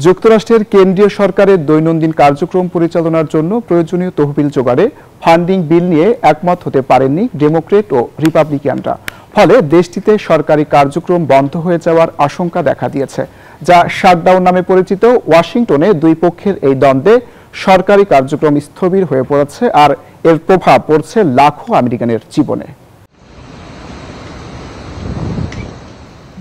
যুক্তরাষ্ট্রের কেন্দ্রীয় সরকারের দৈনন্দিন কার্যক্রম পরিচালনার জন্য প্রয়োজনীয় তহবিল জোগাড়ে ফান্ডিং বিল নিয়ে একমত হতে পারেননি ডেমোক্রেট ও রিপাবলিকানরা। ফলে দেশটিতে সরকারি কার্যক্রম বন্ধ হয়ে যাওয়ার আশঙ্কা দেখা দিয়েছে, যা শাটডাউন নামে পরিচিত। ওয়াশিংটনে দুই পক্ষের এই দ্বন্দ্বে সরকারি কার্যক্রম স্থবির হয়ে পড়েছে, আর এর প্রভাব পড়ছে লাখো আমেরিকানের জীবনে।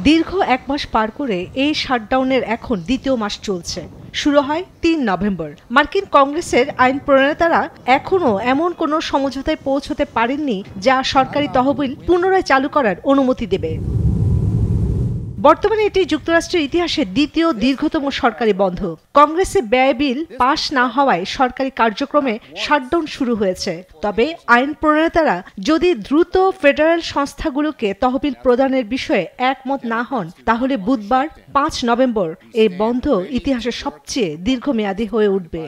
দীর্ঘ এক মাস পার করে এই শাটডাউনের এখন দ্বিতীয় মাস চলছে। শুরু হয় ৩ নভেম্বর। মার্কিন কংগ্রেসের আইন প্রণেতারা এখনও এমন কোনো সমঝোতায় পৌঁছতে পারেননি যা সরকারি তহবিল পুনরায় চালু করার অনুমতি দেবে। বর্তমানে এটি যুক্তরাষ্ট্রের ইতিহাসে দ্বিতীয় দীর্ঘতম সরকারি বন্ধ। কংগ্রেসে ব্যয় বিল পাশ না হওয়ায় সরকারি কার্যক্রমে শাটডাউন শুরু হয়েছে। তবে আইন প্রণেতারা যদি দ্রুত ফেডারেল সংস্থাগুলোকে তহবিল প্রদানের বিষয়ে একমত না হন, তাহলে বুধবার ৫ নভেম্বর এই বন্ধ ইতিহাসের সবচেয়ে দীর্ঘমেয়াদী হয়ে উঠবে।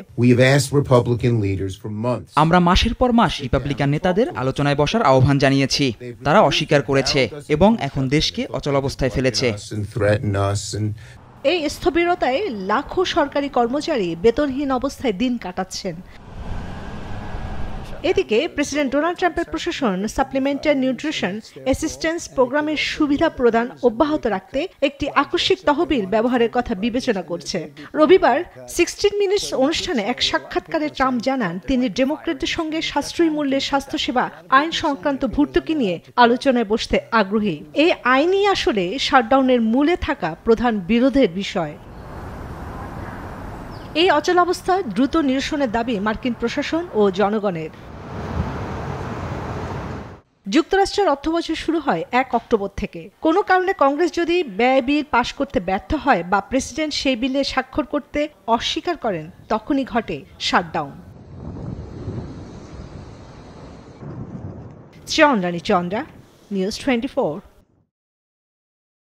আমরা মাসের পর মাস রিপাবলিকান নেতাদের আলোচনায় বসার আহ্বান জানিয়েছি। তারা অস্বীকার করেছে এবং এখন দেশকে অচলাবস্থায় ফেলেছে। এই স্থবিরতায় লাখো সরকারি কর্মচারী বেতনহীন অবস্থায় দিন কাটাচ্ছেন। এদিকে প্রেসিডেন্ট ডোনাল্ড ট্রাম্পের প্রশাসন সাপ্লিমেন্টারি নিউট্রিশন অ্যাসিস্ট্যান্স প্রোগ্রামের সুবিধা প্রদান অব্যাহত রাখতে একটি আকস্মিক তহবিল ব্যবহারের কথা বিবেচনা করছে। রবিবার 16 মিনিটস অনুষ্ঠানে এক সাক্ষাৎকারে ট্রাম্প জানান, তিনি ডেমোক্রেটদের সঙ্গে সাশ্রয়ী মূল্যের স্বাস্থ্যসেবা আইন সংক্রান্ত ভর্তুকি নিয়ে আলোচনায় বসতে আগ্রহী। এই আইনই আসলে শাটডাউনের মূলে থাকা প্রধান বিরোধের বিষয়। এই অচলাবস্থা দ্রুত নিরসনের দাবি মার্কিন প্রশাসন ও জনগণের। যুক্তরাষ্ট্রের অর্থবছর শুরু হয় ১ অক্টোবর থেকে। কোনো কারণে কংগ্রেস যদি ব্যয় বিল পাশ করতে ব্যর্থ হয় বা প্রেসিডেন্ট সেই বিলে স্বাক্ষর করতে অস্বীকার করেন, তখনই ঘটে শাটডাউন। চন্দ্রানী চন্দ্রা, নিউজ 24।